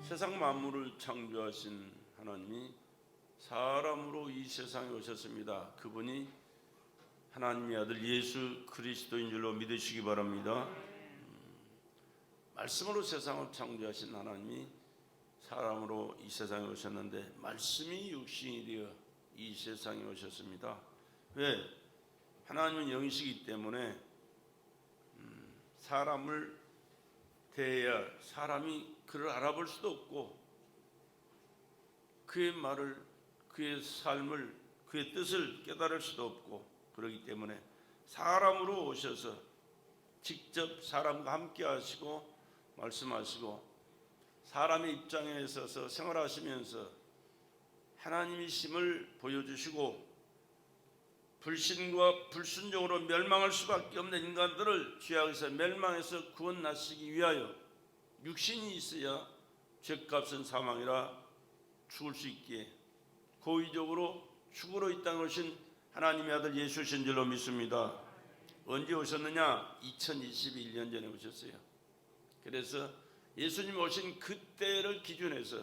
세상 만물을 창조하신 하나님이 사람으로 이 세상에 오셨습니다. 그분이 하나님의 아들 예수 그리스도인 줄로 믿으시기 바랍니다. 말씀으로 세상을 창조하신 하나님이 사람으로 이 세상에 오셨는데 말씀이 육신이 되어 이 세상에 오셨습니다. 왜? 하나님은 영이시기 때문에 사람을 대해야 사람이 그를 알아볼 수도 없고 그의 말을, 그의 삶을, 그의 뜻을 깨달을 수도 없고, 그렇기 때문에 사람으로 오셔서 직접 사람과 함께 하시고 말씀하시고 사람의 입장에 있어서 생활하시면서 하나님이심을 보여주시고 불신과 불순종으로 멸망할 수밖에 없는 인간들을 죄악에서 멸망해서 구원하시기 위하여 육신이 있어야 죄값은 사망이라 죽을 수 있기에 고의적으로 죽으러 이 땅에 오신 하나님의 아들 예수신 줄로 믿습니다. 언제 오셨느냐? 2021년 전에 오셨어요. 그래서 예수님 오신 그때를 기준해서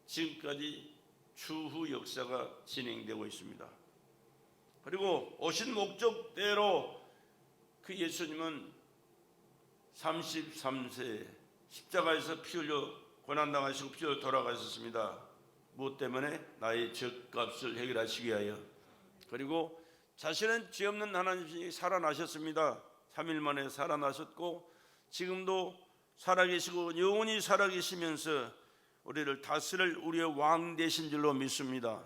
지금까지 추후 역사가 진행되고 있습니다. 그리고 오신 목적대로 그 예수님은 33세 십자가에서 피 흘려 고난당하시고 피 흘려 돌아가셨습니다. 무엇 때문에? 나의 죄값을 해결하시기 위하여. 그리고 자신은 죄 없는 하나님이 살아나셨습니다. 3일 만에 살아나셨고 지금도 살아계시고 영원히 살아계시면서 우리를 다스릴 우리의 왕 되신 줄로 믿습니다.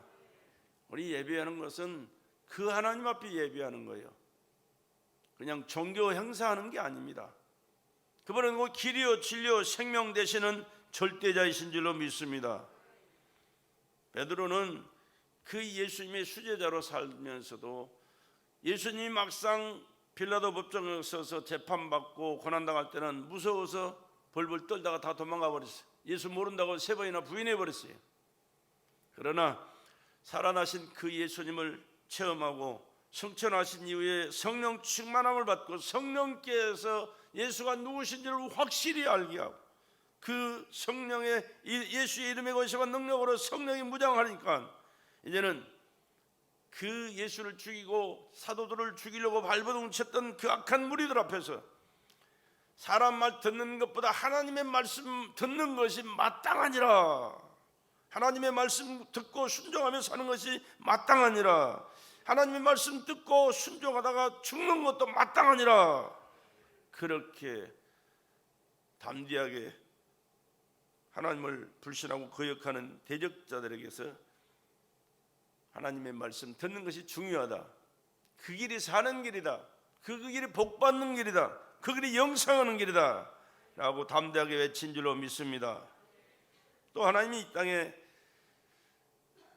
우리 예배하는 것은 그 하나님 앞에 예배하는 거예요. 그냥 종교 행사하는 게 아닙니다. 그분은 그 길이요 진리요 생명 되시는 절대자이신 줄로 믿습니다. 베드로는 그 예수님의 수제자로 살면서도 예수님이 막상 빌라도 법정에 서서 재판받고 고난당할 때는 무서워서 벌벌 떨다가 다 도망가 버렸어요. 예수 모른다고 3번이나 부인해 버렸어요. 그러나 살아나신 그 예수님을 체험하고 성천하신 이후에 성령 충만함을 받고 성령께서 예수가 누구신지를 확실히 알게 하고 그 성령의 예수의 이름의 권세와 능력으로 성령이 무장하니까 이제는 그 예수를 죽이고 사도들을 죽이려고 발버둥 쳤던 그 악한 무리들 앞에서 사람 말 듣는 것보다 하나님의 말씀 듣는 것이 마땅하니라. 하나님의 말씀 듣고 순종하며 사는 것이 마땅하니라. 하나님의 말씀 듣고 순종하다가 죽는 것도 마땅하니라. 그렇게 담대하게 하나님을 불신하고 거역하는 대적자들에게서 하나님의 말씀 듣는 것이 중요하다. 그 길이 사는 길이다. 그 길이 복받는 길이다. 그 길이 영생하는 길이다 라고 담대하게 외친 줄로 믿습니다. 또 하나님이 이 땅에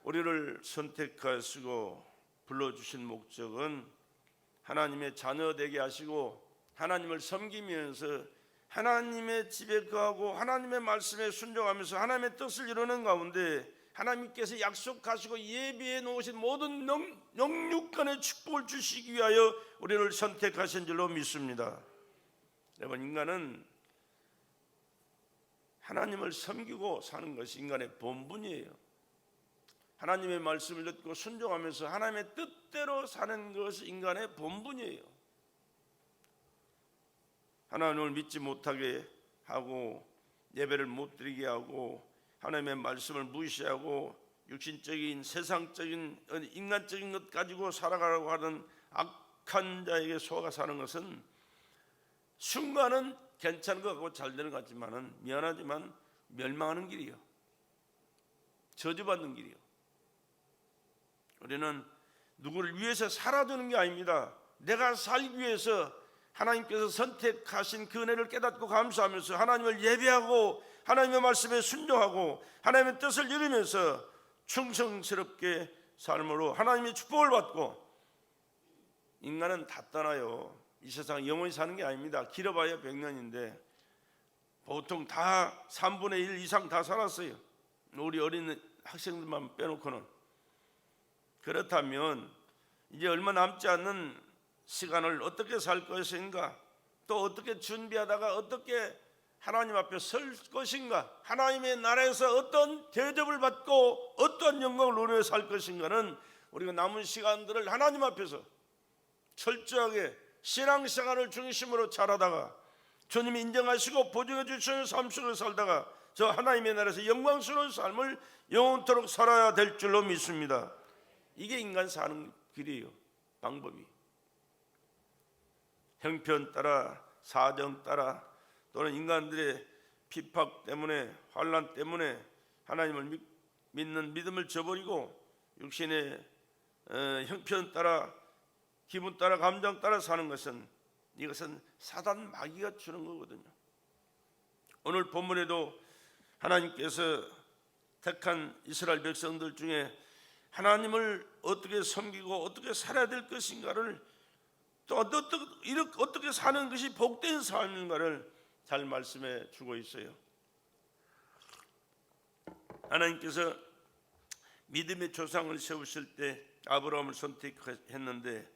우리를 선택하시고 불러주신 목적은 하나님의 자녀 되게 하시고 하나님을 섬기면서 하나님의 집에 거하고 하나님의 말씀에 순종하면서 하나님의 뜻을 이루는 가운데 하나님께서 약속하시고 예비해 놓으신 모든 영육간의 축복을 주시기 위하여 우리를 선택하신 줄로 믿습니다. 여러분, 인간은 하나님을 섬기고 사는 것이 인간의 본분이에요. 하나님의 말씀을 듣고 순종하면서 하나님의 뜻대로 사는 것이 인간의 본분이에요. 하나님을 믿지 못하게 하고 예배를 못 드리게 하고 하나님의 말씀을 무시하고 육신적인 세상적인 인간적인 것 가지고 살아가려고 하는 악한 자에게 속아 사는 것은 순간은 괜찮은 것 같고 잘 되는 것 같지만은 미안하지만 멸망하는 길이요, 저주받는 길이요. 우리는 누구를 위해서 살아주는 게 아닙니다. 내가 살기 위해서 하나님께서 선택하신 그 은혜를 깨닫고 감사하면서 하나님을 예배하고 하나님의 말씀에 순종하고 하나님의 뜻을 이루면서 충성스럽게 삶으로 하나님의 축복을 받고, 인간은 다 떠나요. 이 세상 영원히 사는 게 아닙니다. 길어봐야 100년인데 보통 다 3분의 1 이상 다 살았어요. 우리 어린 학생들만 빼놓고는. 그렇다면 이제 얼마 남지 않는 시간을 어떻게 살 것인가, 또 어떻게 준비하다가 어떻게 하나님 앞에 설 것인가, 하나님의 나라에서 어떤 대접을 받고 어떤 영광을 누려 살 것인가는 우리가 남은 시간들을 하나님 앞에서 철저하게 신앙생활을 중심으로 잘하다가 주님이 인정하시고 보증해 주시는 삶 속에 살다가 저 하나님의 나라에서 영광스러운 삶을 영원토록 살아야 될 줄로 믿습니다. 이게 인간 사는 길이에요. 방법이. 형편 따라, 사정 따라, 또는 인간들의 핍박 때문에, 환난 때문에 하나님을 믿는 믿음을 저버리고 육신의 형편 따라, 기분 따라, 감정 따라 사는 것은, 이것은 사단 마귀가 주는 거거든요. 오늘 본문에도 하나님께서 택한 이스라엘 백성들 중에 하나님을 어떻게 섬기고 어떻게 살아야 될 것인가를, 또 어떻게 사는 것이 복된 삶인가를 잘 말씀해 주고 있어요. 하나님께서 믿음의 조상을 세우실 때 아브라함을 선택했는데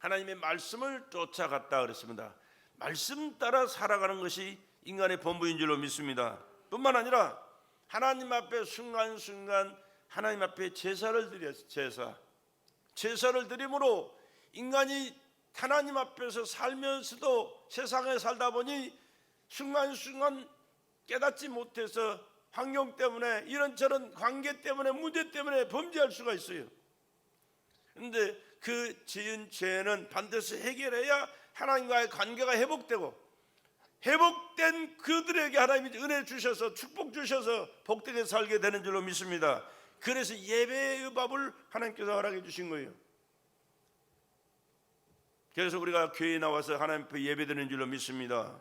하나님의 말씀을 쫓아갔다 그랬습니다. 말씀 따라 살아가는 것이 인간의 본부인 줄로 믿습니다. 뿐만 아니라 하나님 앞에 순간순간 하나님 앞에 제사를 드렸어요. 제사를 드림으로 인간이 하나님 앞에서 살면서도 세상에 살다 보니 순간순간 깨닫지 못해서 환경 때문에, 이런저런 관계 때문에, 문제 때문에 범죄할 수가 있어요. 그런데 그 지은 죄는 반드시 해결해야 하나님과의 관계가 회복되고, 회복된 그들에게 하나님이 은혜 주셔서 축복 주셔서 복되게 살게 되는 줄로 믿습니다. 그래서 예배의 법을 하나님께서 허락해 주신 거예요. 그래서 우리가 교회에 나와서 하나님 앞에 예배드리는 줄로 믿습니다.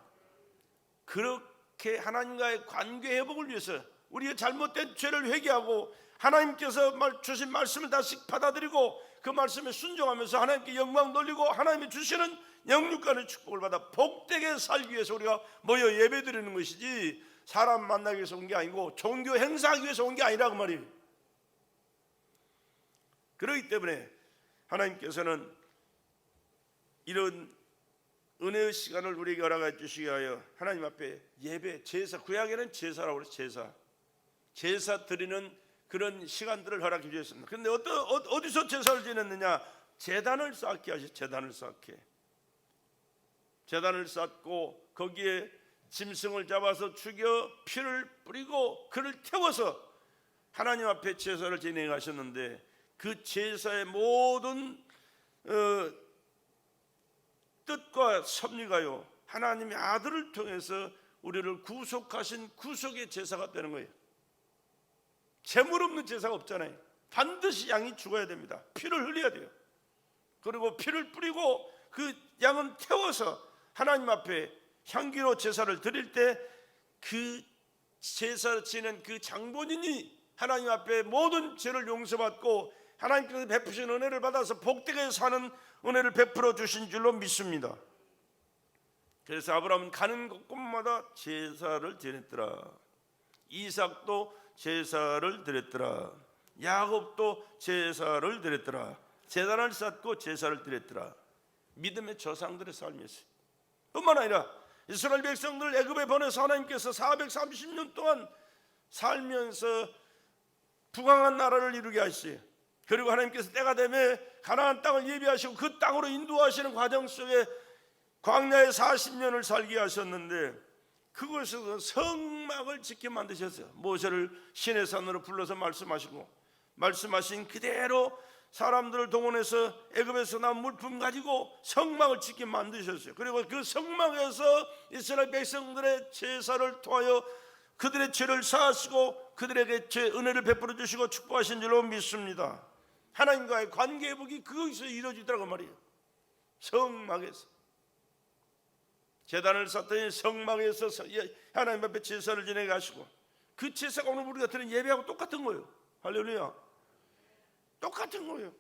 그렇게 하나님과의 관계 회복을 위해서 우리의 잘못된 죄를 회개하고 하나님께서 주신 말씀을 다시 받아들이고 그 말씀에 순종하면서 하나님께 영광 돌리고 하나님이 주시는 영육간의 축복을 받아 복되게 살기 위해서 우리가 모여 예배드리는 것이지, 사람 만나기 위해서 온 게 아니고 종교 행사하기 위해서 온 게 아니라고 말이에요. 그렇기 때문에 하나님께서는 이런 은혜의 시간을 우리에게 허락해 주시기 위하여 하나님 앞에 예배, 제사, 구약에는 제사라고 그래서 제사 드리는 그런 시간들을 허락해 주셨습니다. 그런데 어디서 제사를 지냈느냐? 제단을 쌓게 하셨어요. 제단을 쌓고 거기에 짐승을 잡아서 죽여 피를 뿌리고 그를 태워서 하나님 앞에 제사를 진행하셨는데, 그 제사의 모든 뜻과 섭리가요, 하나님의 아들을 통해서 우리를 구속하신 구속의 제사가 되는 거예요. 재물 없는 제사가 없잖아요. 반드시 양이 죽어야 됩니다. 피를 흘려야 돼요. 그리고 피를 뿌리고 그 양은 태워서 하나님 앞에 향기로 제사를 드릴 때 그 제사를 지낸 그 장본인이 하나님 앞에 모든 죄를 용서받고 하나님께서 베푸신 은혜를 받아서 복되게 사는 은혜를 베풀어 주신 줄로 믿습니다. 그래서 아브라함은 가는 곳곳마다 제사를 드렸더라. 이삭도 제사를 드렸더라. 야곱도 제사를 드렸더라. 제단을 쌓고 제사를 드렸더라. 믿음의 조상들의 삶이었어요. 뿐만 아니라 이스라엘 백성들 애굽에 보내서 하나님께서 430년 동안 살면서 부강한 나라를 이루게 하셨어요. 그리고 하나님께서 때가 되면 가나안 땅을 예비하시고 그 땅으로 인도하시는 과정 속에 광야에 40년을 살게 하셨는데, 그곳에서 성막을 짓게 만드셨어요. 모세를 시내 산으로 불러서 말씀하신 그대로 사람들을 동원해서 애굽에서 나온 물품 가지고 성막을 짓게 만드셨어요. 그리고 그 성막에서 이스라엘 백성들의 제사를 통하여 그들의 죄를 사하시고 그들에게 은혜를 베풀어 주시고 축복하신 줄로 믿습니다. 하나님과의 관계 회복이 거기서 이루어지더라고 말이에요. 성막에서. 제단을 쌓더니 성막에서 하나님 앞에 제사를 지내게 하시고, 그 제사가 오늘 우리가 드리는 예배하고 똑같은 거예요. 할렐루야. 똑같은 거예요.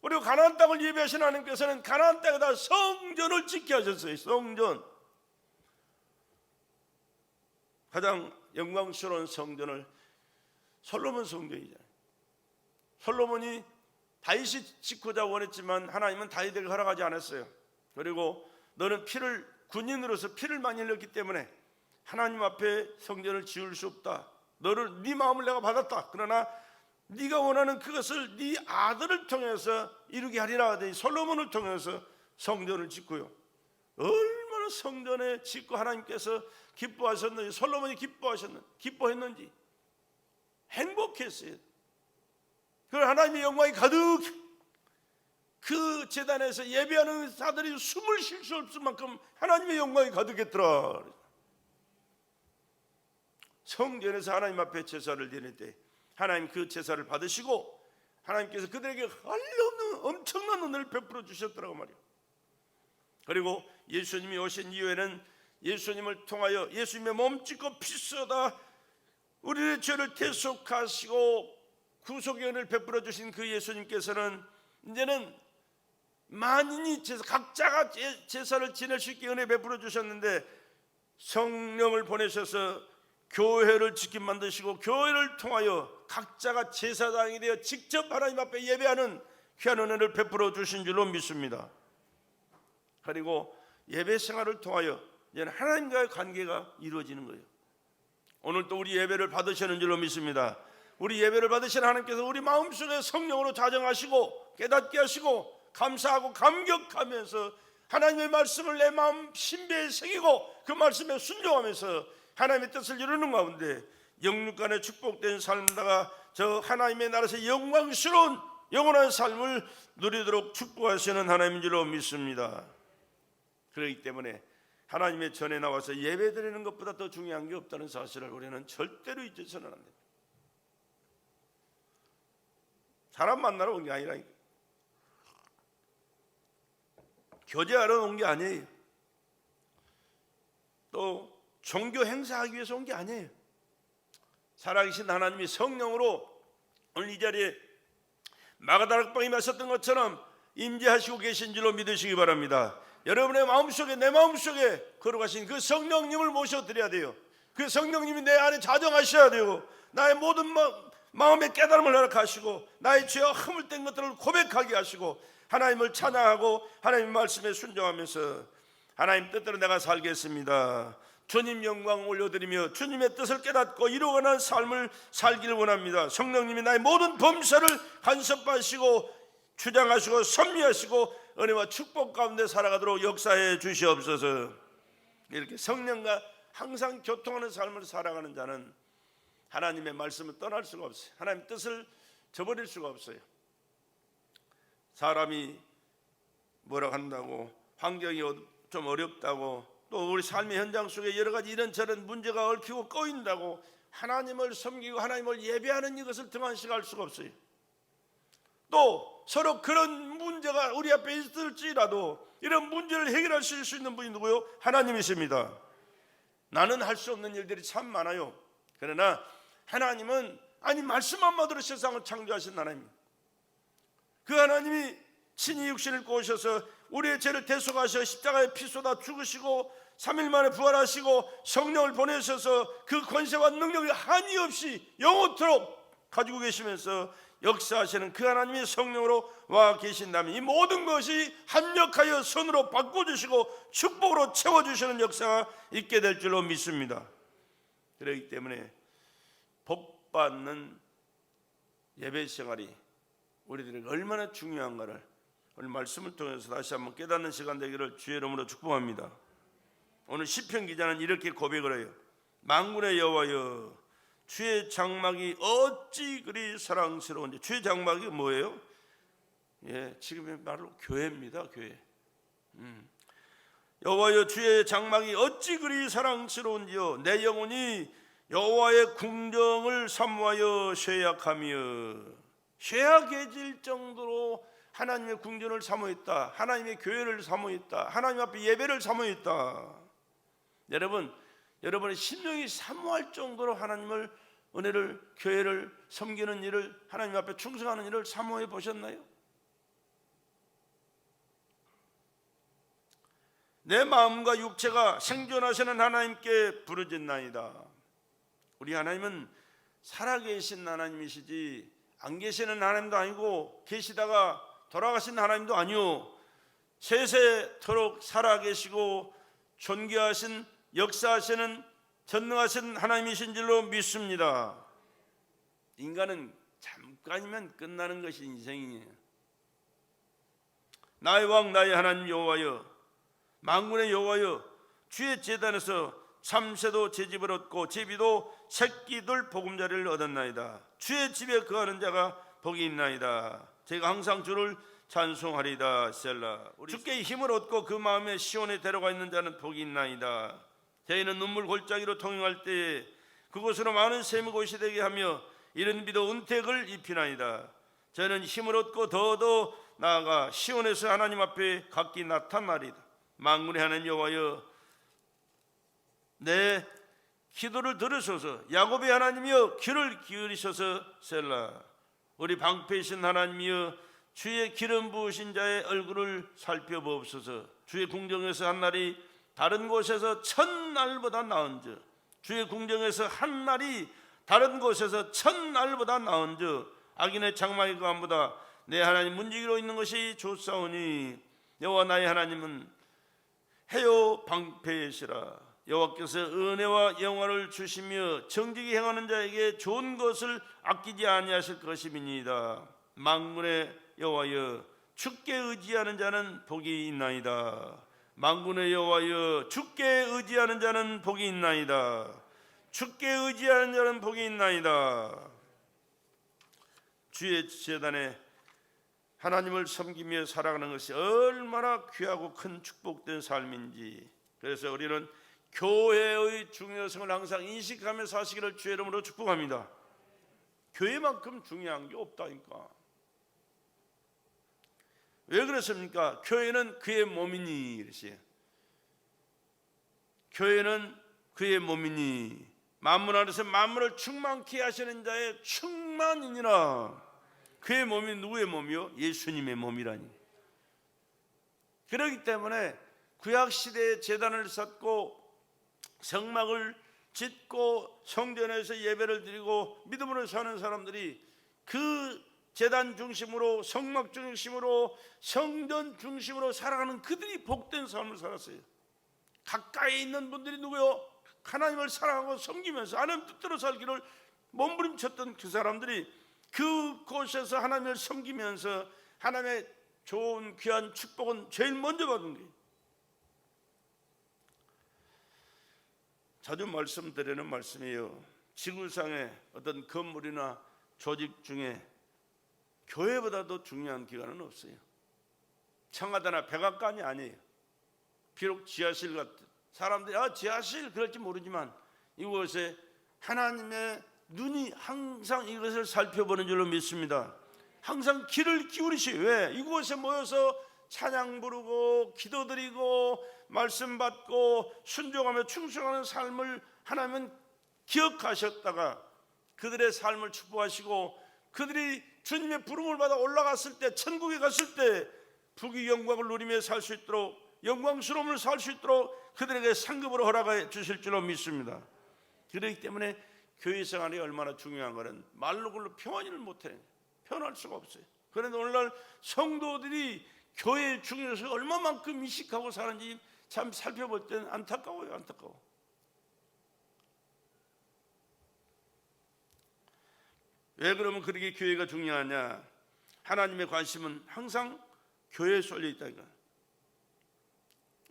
그리고 가나안 땅을 예배하신 하나님께서는 가나안 땅에다 성전을 짓게 하셨어요. 성전. 가장 영광스러운 성전을 솔로몬 성전이잖아요. 솔로몬이 다윗이 짓고자 원했지만 하나님은 다윗에게 허락하지 않았어요. 그리고 너는 군인으로서 피를 많이 흘렸기 때문에 하나님 앞에 성전을 지을 수 없다. 네 마음을 내가 받았다. 그러나 네가 원하는 그것을 네 아들을 통해서 이루게 하리라 하더니 솔로몬을 통해서 성전을 짓고요. 얼마나 성전에 짓고 하나님께서 기뻐하셨는지, 솔로몬이 기뻐했는지 행복했어요. 그 하나님의 영광이 가득 그 제단에서 예배하는 자들이 숨을 쉴 수 없을 만큼 하나님의 영광이 가득했더라. 성전에서 하나님 앞에 제사를 드릴 때 하나님 그 제사를 받으시고 하나님께서 그들에게 한없는 엄청난 은혜를 베풀어 주셨더라고 말이에요. 그리고 예수님이 오신 이후에는 예수님을 통하여 예수님의 몸 찢고 피 쏟아 우리의 죄를 대속하시고 구속의 은혜를 베풀어 주신 그 예수님께서는 이제는 만인이 각자가 제사를 지낼 수 있게 은혜 베풀어 주셨는데 성령을 보내셔서 교회를 지키게 만드시고 교회를 통하여 각자가 제사장이 되어 직접 하나님 앞에 예배하는 귀한 은혜를 베풀어 주신 줄로 믿습니다. 그리고 예배 생활을 통하여 이제는 하나님과의 관계가 이루어지는 거예요. 오늘도 우리 예배를 받으시는 줄로 믿습니다. 우리 예배를 받으신 하나님께서 우리 마음속에 성령으로 자정하시고 깨닫게 하시고 감사하고 감격하면서 하나님의 말씀을 내 마음 신배에 새기고 그 말씀에 순종하면서 하나님의 뜻을 이루는 가운데 영육간에 축복된 삶다가 저 하나님의 나라에서 영광스러운 영원한 삶을 누리도록 축복하시는 하나님인 줄로 믿습니다. 그렇기 때문에 하나님의 전에 나와서 예배드리는 것보다 더 중요한 게 없다는 사실을 우리는 절대로 잊어서는 안 됩니다. 사람 만나러 온 게 아니라 교제하러 온 게 아니에요. 또 종교 행사하기 위해서 온 게 아니에요. 살아계신 하나님이 성령으로 오늘 이 자리에 마가다락방에 마셨던 것처럼 임재하시고 계신 줄로 믿으시기 바랍니다. 여러분의 마음속에 내 마음속에 걸어가신 그 성령님을 모셔드려야 돼요. 그 성령님이 내 안에 자정하셔야 되고 나의 모든 마음의 깨달음을 허락하시고 나의 죄와 허물 된 것들을 고백하게 하시고 하나님을 찬양하고 하나님의 말씀에 순종하면서 하나님 뜻대로 내가 살겠습니다. 주님 영광 올려드리며 주님의 뜻을 깨닫고 이루어가는 삶을 살기를 원합니다. 성령님이 나의 모든 범사를 간섭하시고 주장하시고 섭리하시고 은혜와 축복 가운데 살아가도록 역사해 주시옵소서. 이렇게 성령과 항상 교통하는 삶을 살아가는 자는 하나님의 말씀을 떠날 수가 없어요. 하나님의 뜻을 저버릴 수가 없어요. 사람이 뭐라 한다고 환경이 좀 어렵다고 또 우리 삶의 현장 속에 여러 가지 이런저런 문제가 얽히고 꼬인다고 하나님을 섬기고 하나님을 예배하는 이것을 등한시할 수가 없어요. 또 서로 그런 문제가 우리 앞에 있을지라도 이런 문제를 해결하실 수 있는 분이 누구요? 하나님이십니다. 나는 할 수 없는 일들이 참 많아요. 그러나 하나님은 말씀 한마디로 세상을 창조하신 하나님입니다. 그 하나님이 친히 육신을 꼬셔서 우리의 죄를 대속하셔 십자가에 피 쏟아 죽으시고 3일 만에 부활하시고 성령을 보내셔서 그 권세와 능력이 한이 없이 영원토록 가지고 계시면서 역사하시는 그 하나님의 성령으로 와 계신다면 이 모든 것이 합력하여 선으로 바꿔주시고 축복으로 채워주시는 역사가 있게 될 줄로 믿습니다. 그렇기 때문에 복받는 예배 생활이 우리들에게 얼마나 중요한가를 오늘 말씀을 통해서 다시 한번 깨닫는 시간 되기를 주의 이름으로 축복합니다. 오늘 시편 기자는 이렇게 고백을 해요. 만군의 여호와여 주의 장막이 어찌 그리 사랑스러운지. 주의 장막이 뭐예요? 지금 바로 교회입니다. 교회. 여호와여 주의 장막이 어찌 그리 사랑스러운지요. 내 영혼이 여호와의 궁정을 사모하여 쇠약하며. 쇠약해질 정도로 하나님의 궁전을 사모했다. 하나님의 교회를 사모했다. 하나님 앞에 예배를 사모했다. 여러분의 심령이 사모할 정도로 하나님을 은혜를 교회를 섬기는 일을 하나님 앞에 충성하는 일을 사모해 보셨나요? 내 마음과 육체가 생존하시는 하나님께 부르짖나이다. 우리 하나님은 살아계신 하나님이시지 안 계시는 하나님도 아니고 계시다가 돌아가신 하나님도 아니요 세세토록 살아계시고 존귀하신 역사하시는 전능하신 하나님이신 줄로 믿습니다. 인간은 잠깐이면 끝나는 것이 인생이에요. 나의 왕 나의 하나님 여호와여, 만군의 여호와여, 주의 제단에서 참새도 제 집을 얻고 제비도 새끼들 보금자리를 얻었나이다. 주의 집에 거하는 자가 복이 있나이다. 제가 항상 주를 찬송하리다. 셀라. 주께 힘을 얻고 그 마음에 시온에 데려가 있는 자는 복이 있나이다. 저희는 눈물 골짜기로 통행할 때에 그곳으로 많은 샘이 곳이 되게 하며 이른 비도 은택을 입히나이다. 저희는 힘을 얻고 더더 나아가 시온에서 하나님 앞에 각기 나타나리다. 만군의 하나님 여호와여, 내 기도를 들으소서. 야곱의 하나님이여, 귀를 기울이셔서. 셀라. 우리 방패이신 하나님이여, 주의 기름 부으신 자의 얼굴을 살펴보옵소서. 주의 궁정에서 한 날이 다른 곳에서 천날보다 나은즉, 주의 궁정에서 한 날이 다른 곳에서 천날보다 나은즉, 악인의 장막의 거함보다 내 하나님 문지기로 있는 것이 좋사오니, 여호와 나의 하나님은 해요 방패시라. 여호와께서 은혜와 영화를 주시며 정직히 행하는 자에게 좋은 것을 아끼지 아니하실 것임이니이다. 만군의 여호와여, 주께 의지하는 자는 복이 있나이다. 만군의 여호와여, 주께 의지하는 자는 복이 있나이다. 주께 의지하는 자는 복이 있나이다. 주의 제단에 하나님을 섬기며 살아가는 것이 얼마나 귀하고 큰 축복된 삶인지, 그래서 우리는 교회의 중요성을 항상 인식하며 사시기를 주의 이름으로 축복합니다. 교회만큼 중요한 게 없다니까. 왜 그렇습니까? 교회는 그의 몸이니, 이러시요. 교회는 그의 몸이니 만물 안에서 만물을 충만케 하시는 자의 충만이니라. 그의 몸이 누구의 몸이요? 예수님의 몸이라니. 그렇기 때문에 구약시대에 제단을 쌓고 성막을 짓고 성전에서 예배를 드리고 믿음으로 사는 사람들이 그 제단 중심으로, 성막 중심으로, 성전 중심으로 살아가는 그들이 복된 삶을 살았어요. 가까이 있는 분들이 누구요? 하나님을 사랑하고 섬기면서 하나님 뜻대로 살기를 몸부림쳤던 그 사람들이 그곳에서 하나님을 섬기면서 하나님의 좋은 귀한 축복은 제일 먼저 받은 거예요. 자주 말씀드리는 말씀이에요. 지구상의 어떤 건물이나 조직 중에 교회보다도 중요한 기관은 없어요. 청와대나 백악관이 아니에요. 비록 지하실 같은 사람들이 지하실 그럴지 모르지만 이곳에 하나님의 눈이 항상 이것을 살펴보는 줄로 믿습니다. 항상 귀를 기울이시요. 왜? 이곳에 모여서 찬양 부르고 기도드리고 말씀 받고 순종하며 충성하는 삶을 하나님은 기억하셨다가 그들의 삶을 축복하시고 그들이 주님의 부름을 받아 올라갔을 때, 천국에 갔을 때 부귀 영광을 누리며 살 수 있도록, 영광스러움을 살 수 있도록 그들에게 상급으로 허락해 주실 줄로 믿습니다. 그렇기 때문에 교회 생활이 얼마나 중요한 것은 말로 글로 표현을 못해. 표현할 수가 없어요. 그런데 오늘날 성도들이 교회의 중요성을 얼마만큼 인식하고 사는지 참 살펴볼 때는 안타까워요. 안타까워. 왜 그러면 그렇게 교회가 중요하냐? 하나님의 관심은 항상 교회에 쏠려 있다니까.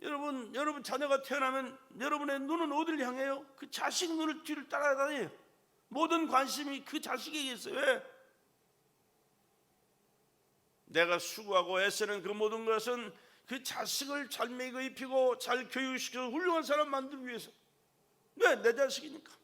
여러분 자녀가 태어나면 여러분의 눈은 어디를 향해요? 그 자식 눈을 뒤를 따라다녀요. 모든 관심이 그 자식에게 있어요. 왜? 내가 수고하고 애쓰는 그 모든 것은 그 자식을 잘 먹여 입히고 잘 교육시켜서 훌륭한 사람 만들기 위해서. 왜? 내 자식이니까.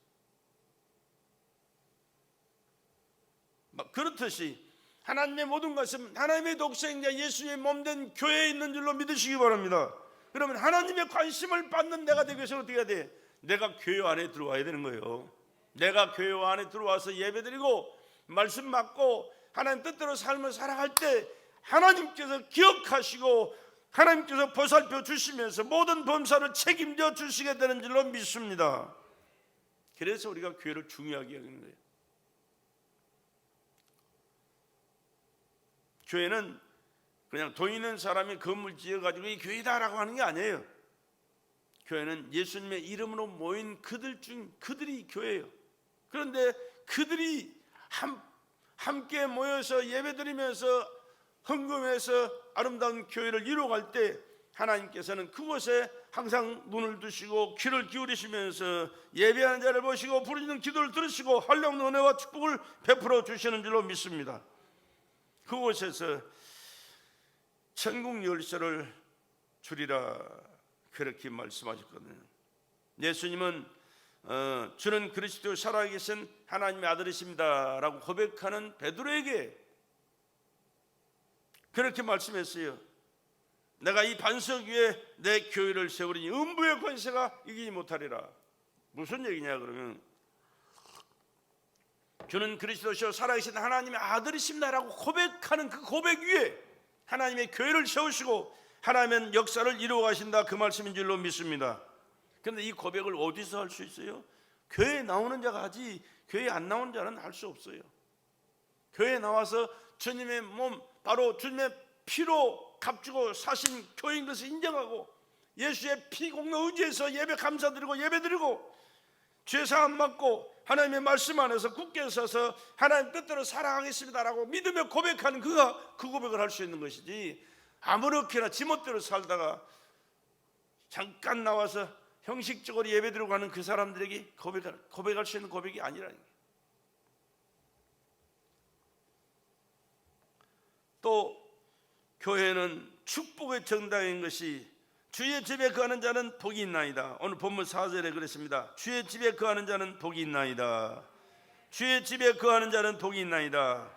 그렇듯이 하나님의 모든 것은 하나님의 독생자 예수의 몸된 교회에 있는 줄로 믿으시기 바랍니다. 그러면 하나님의 관심을 받는 내가 되기 위해서 어떻게 해야 돼? 내가 교회 안에 들어와야 되는 거예요. 내가 교회 안에 들어와서 예배드리고 말씀 받고 하나님 뜻대로 삶을 살아갈 때 하나님께서 기억하시고 하나님께서 보살펴 주시면서 모든 범사를 책임져 주시게 되는 줄로 믿습니다. 그래서 우리가 교회를 중요하게 여기는 거예요. 교회는 그냥 돈 있는 사람이 건물 지어가지고 이 교회다라고 하는 게 아니에요. 교회는 예수님의 이름으로 모인 그들이 교회예요. 그런데 그들이 함께 모여서 예배드리면서 헌금해서 아름다운 교회를 이루어갈 때 하나님께서는 그곳에 항상 눈을 두시고 귀를 기울이시면서 예배하는 자를 보시고 부르짖는 기도를 들으시고 한량없는 은혜와 축복을 베풀어 주시는 줄로 믿습니다. 그곳에서 천국 열쇠를 주리라 그렇게 말씀하셨거든요. 예수님은 주는 그리스도 살아계신 하나님의 아들이십니다 라고 고백하는 베드로에게 그렇게 말씀했어요. 내가 이 반석 위에 내 교회를 세우리니 음부의 권세가 이기지 못하리라. 무슨 얘기냐 그러면 주는 그리스도시요 살아계신 하나님의 아들이십니다 라고 고백하는 그 고백 위에 하나님의 교회를 세우시고 하나님의 역사를 이루어 가신다, 그 말씀인 줄로 믿습니다. 그런데 이 고백을 어디서 할 수 있어요? 교회에 나오는 자가 하지 교회에 안 나오는 자는 할 수 없어요. 교회에 나와서 주님의 몸, 바로 주님의 피로 값주고 사신 교회인 것을 인정하고 예수의 피 공로 의지해서 예배 감사드리고 예배드리고 죄사함 받고 하나님의 말씀 안에서 굳게 서서 하나님 뜻대로 살아가겠습니다라고 믿으며 고백하는 그가 그 고백을 할 수 있는 것이지, 아무렇게나 지멋대로 살다가 잠깐 나와서 형식적으로 예배드리고 가는 그 사람들에게 고백할 수 있는 고백이 아니라는 거예요. 또 교회는 축복의 정당인 것이 주의 집에 거하는 자는 복이 있나이다. 오늘 본문 4절에 그랬습니다. 주의 집에 거하는 자는 복이 있나이다. 주의 집에 거하는 자는 복이 있나이다.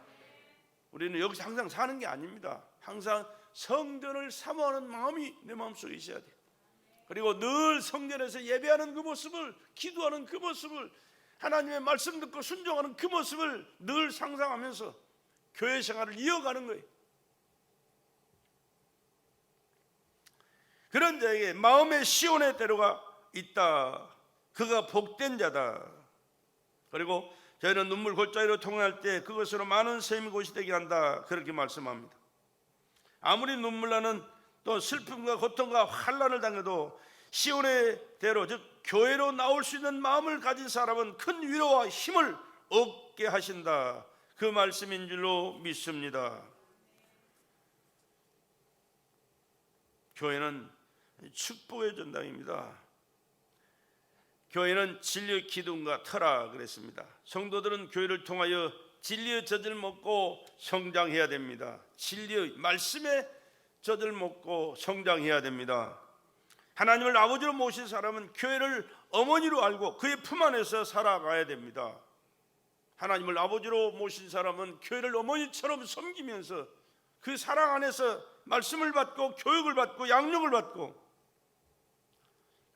우리는 여기서 항상 사는 게 아닙니다. 항상 성전을 사모하는 마음이 내 마음속에 있어야 돼요. 그리고 늘 성전에서 예배하는 그 모습을, 기도하는 그 모습을, 하나님의 말씀 듣고 순종하는 그 모습을 늘 상상하면서 교회 생활을 이어가는 거예요. 그런 자에게 마음의 시온의 때로가 있다. 그가 복된 자다. 그리고 저희는 눈물 골짜기로 통할 때 그것으로 많은 샘이 곳이 되게 한다. 그렇게 말씀합니다. 아무리 눈물 나는 또 슬픔과 고통과 환난을 당해도 시온의 대로, 즉 교회로 나올 수 있는 마음을 가진 사람은 큰 위로와 힘을 얻게 하신다. 그 말씀인 줄로 믿습니다. 교회는 축복의 전당입니다. 교회는 진리의 기둥과 터라 그랬습니다. 성도들은 교회를 통하여 진리의 젖을 먹고 성장해야 됩니다. 진리의 말씀의 젖을 먹고 성장해야 됩니다. 하나님을 아버지로 모신 사람은 교회를 어머니로 알고 그의 품 안에서 살아가야 됩니다. 하나님을 아버지로 모신 사람은 교회를 어머니처럼 섬기면서 그 사랑 안에서 말씀을 받고 교육을 받고 양육을 받고,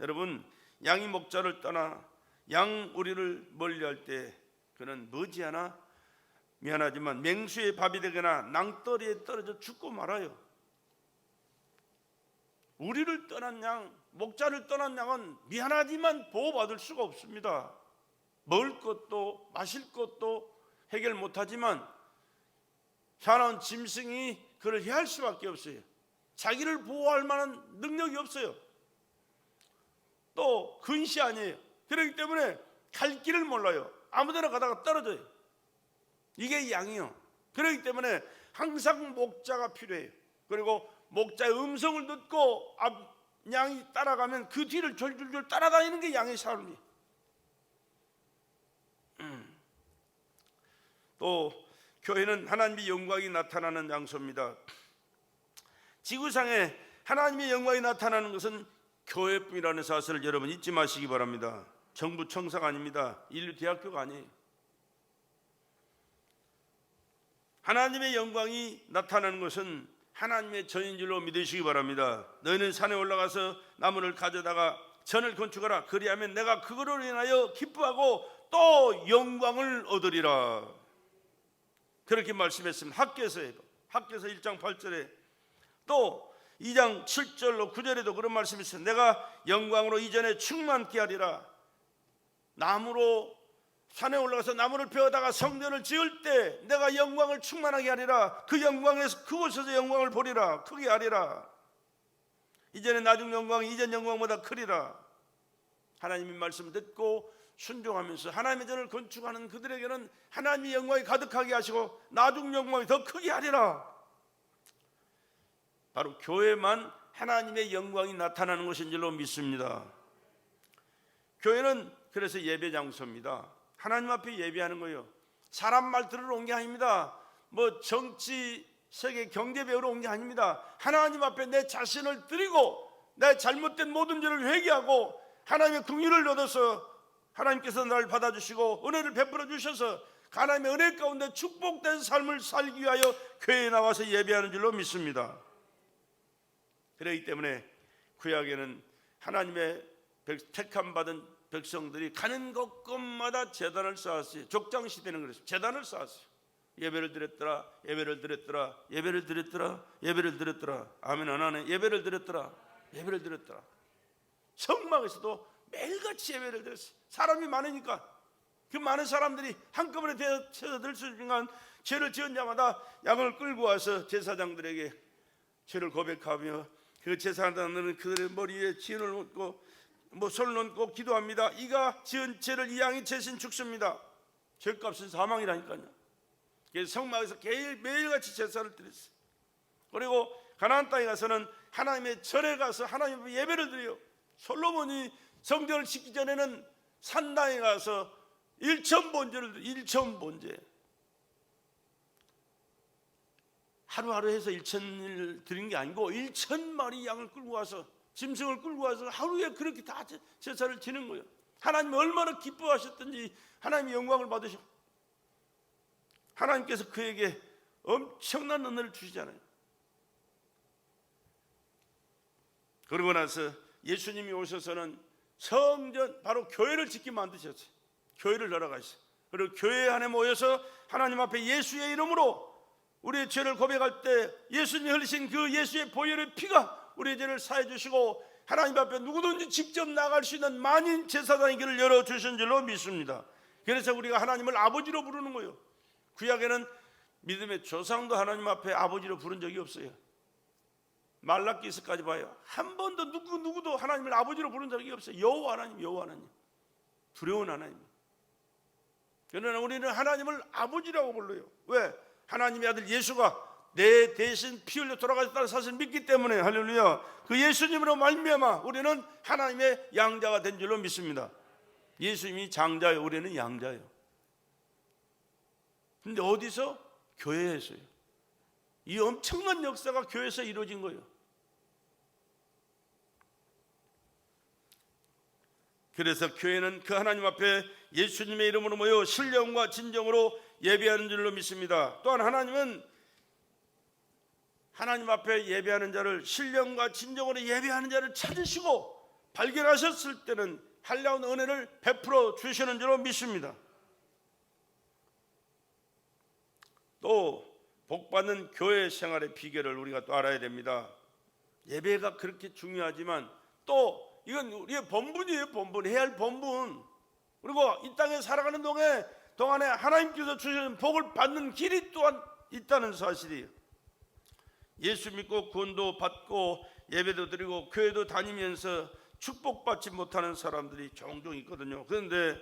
여러분, 양이 목자를 떠나 양우리를 멀리할 때 그는 머지않아, 미안하지만 맹수의 밥이 되거나 낭떠리에 떨어져 죽고 말아요. 우리를 떠난 양, 목자를 떠난 양은 미안하지만 보호받을 수가 없습니다. 먹을 것도 마실 것도 해결 못하지만 사나운 짐승이 그를 해할 수밖에 없어요. 자기를 보호할 만한 능력이 없어요. 또 근시 아니에요. 그렇기 때문에 갈 길을 몰라요. 아무데나 가다가 떨어져요. 이게 양이요. 그렇기 때문에 항상 목자가 필요해요. 그리고 목자의 음성을 듣고 앞 양이 따라가면 그 뒤를 줄줄줄 따라다니는 게 양의 삶이에요. 또 교회는 하나님의 영광이 나타나는 장소입니다. 지구상에 하나님의 영광이 나타나는 것은 교회뿐이라는 사실을 여러분 잊지 마시기 바랍니다. 정부 청사가 아닙니다. 인류 대학교가 아니에요. 하나님의 영광이 나타나는 것은 하나님의 전인 줄로 믿으시기 바랍니다. 너희는 산에 올라가서 나무를 가져다가 전을 건축하라. 그리하면 내가 그거로 인하여 기뻐하고 또 영광을 얻으리라. 그렇게 말씀했습니다. 학개서 1장 8절에, 또 2장 7절로 9절에도 그런 말씀이 있어요. 내가 영광으로 이전에 충만케 하리라. 나무로 산에 올라가서 나무를 베어다가 성전을 지을 때 내가 영광을 충만하게 하리라. 그 영광에서 그곳에서 영광을 보리라. 크게 하리라. 이전에 나중 영광이 이전 영광보다 크리라. 하나님의 말씀을 듣고 순종하면서 하나님의 전을 건축하는 그들에게는 하나님의 영광이 가득하게 하시고 나중 영광이 더 크게 하리라. 바로 교회만 하나님의 영광이 나타나는 것인 줄로 믿습니다. 교회는 그래서 예배 장소입니다. 하나님 앞에 예배하는 거예요. 사람 말 들으러 온 게 아닙니다. 뭐 정치, 세계 경제 배우러 온 게 아닙니다. 하나님 앞에 내 자신을 드리고 내 잘못된 모든 죄를 회개하고 하나님의 긍휼을 얻어서 하나님께서 나를 받아주시고 은혜를 베풀어 주셔서 하나님의 은혜 가운데 축복된 삶을 살기 위하여 교회에 나와서 예배하는 줄로 믿습니다. 그렇기 때문에 구약에는 하나님의 택함 받은 백성들이 가는 곳곳마다 제단을 쌓았어요. 족장 시대는 그랬어요. 제단을 쌓았어요. 예배를 드렸더라, 예배를 드렸더라, 예배를 드렸더라, 예배를 드렸더라. 아멘 안 하네. 예배를 드렸더라, 예배를 드렸더라. 성막에서도 매일같이 예배를 드렸어요. 사람이 많으니까 그 많은 사람들이 한꺼번에 제사들 순간 죄를 지은 자마다 양을 끌고 와서 제사장들에게 죄를 고백하며 그 제사장들은 그들의 머리에 진을 얹고 손을 얹고 기도합니다. 이가 지은 죄를 이 양이 대신 죽습니다. 죄값은 사망이라니까요. 그래서 성막에서 매일같이 제사를 드렸어요. 그리고 가나안 땅에 가서는 하나님의 절에 가서 하나님 앞에 예배를 드려요. 솔로몬이 성전을 짓기 전에는 산당에 가서 일천번제를 일천번제 하루하루 해서 1,000일 드린 게 아니고 1,000마리 양을 끌고 와서 짐승을 끌고 와서 하루에 그렇게 다 제사를 지는 거예요. 하나님이 얼마나 기뻐하셨든지 하나님의 영광을 받으셨고 하나님께서 그에게 엄청난 은혜를 주시잖아요. 그러고 나서 예수님이 오셔서는 성전 바로 교회를 짓게 만드셨어요. 교회를 열어가셨어요. 그리고 교회 안에 모여서 하나님 앞에 예수의 이름으로 우리의 죄를 고백할 때 예수님이 흘리신 그 예수의 보혈의 피가 우리의 죄를 사해 주시고 하나님 앞에 누구든지 직접 나갈 수 있는 만인 제사장의 길을 열어주신 줄로 믿습니다. 그래서 우리가 하나님을 아버지로 부르는 거예요. 구약에는 믿음의 조상도 하나님 앞에 아버지로 부른 적이 없어요. 말라기서까지 봐요. 한 번도 누구도 하나님을 아버지로 부른 적이 없어요. 여호와 하나님 두려운 하나님. 그러나 우리는 하나님을 아버지라고 불러요. 왜? 하나님의 아들 예수가 내 대신 피 흘려 돌아가셨다는 사실을 믿기 때문에 할렐루야. 그 예수님으로 말미암아 우리는 하나님의 양자가 된 줄로 믿습니다. 예수님이 장자예요. 우리는 양자예요. 근데 어디서? 교회에서요. 이 엄청난 역사가 교회에서 이루어진 거예요. 그래서 교회는 그 하나님 앞에 예수님의 이름으로 모여 신령과 진정으로 예배하는 줄로 믿습니다. 또한 하나님은 하나님 앞에 예배하는 자를 신령과 진정으로 예배하는 자를 찾으시고 발견하셨을 때는 한량한 은혜를 베풀어 주시는 줄로 믿습니다. 또 복받는 교회 생활의 비결을 우리가 또 알아야 됩니다. 예배가 그렇게 중요하지만 또 이건 우리의 본분이에요. 본분, 해야 할 본분. 그리고 이 땅에 살아가는 동안에 하나님께서 주시는 복을 받는 길이 또한 있다는 사실이에요. 예수 믿고 구원도 받고 예배도 드리고 교회도 다니면서 축복받지 못하는 사람들이 종종 있거든요. 그런데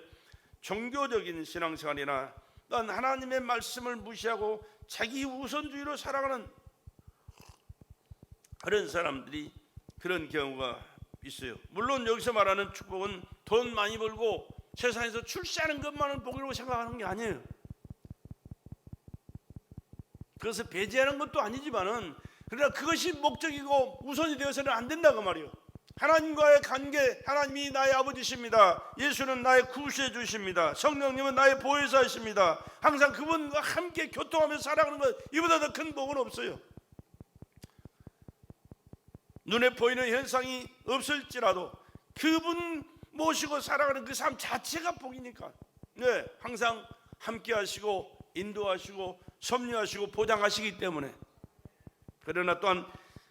종교적인 신앙생활이나 난 하나님의 말씀을 무시하고 자기 우선주의로 살아가는 그런 사람들이 그런 경우가 있어요. 물론 여기서 말하는 축복은 돈 많이 벌고 세상에서 출세하는 것만을 복이라고 생각하는 게 아니에요. 그것을 배제하는 것도 아니지만은 그러나 그것이 목적이고 우선이 되어서는 안 된다고 말이에요. 하나님과의 관계, 하나님이 나의 아버지십니다. 예수는 나의 구주해 주십니다. 성령님은 나의 보혜사이십니다. 항상 그분과 함께 교통하면서 살아가는 것, 이보다 더 큰 복은 없어요. 눈에 보이는 현상이 없을지라도 그분 모시고 살아가는 그 삶 자체가 복이니까. 네, 항상 함께 하시고 인도하시고 섭리하시고 보장하시기 때문에. 그러나 또한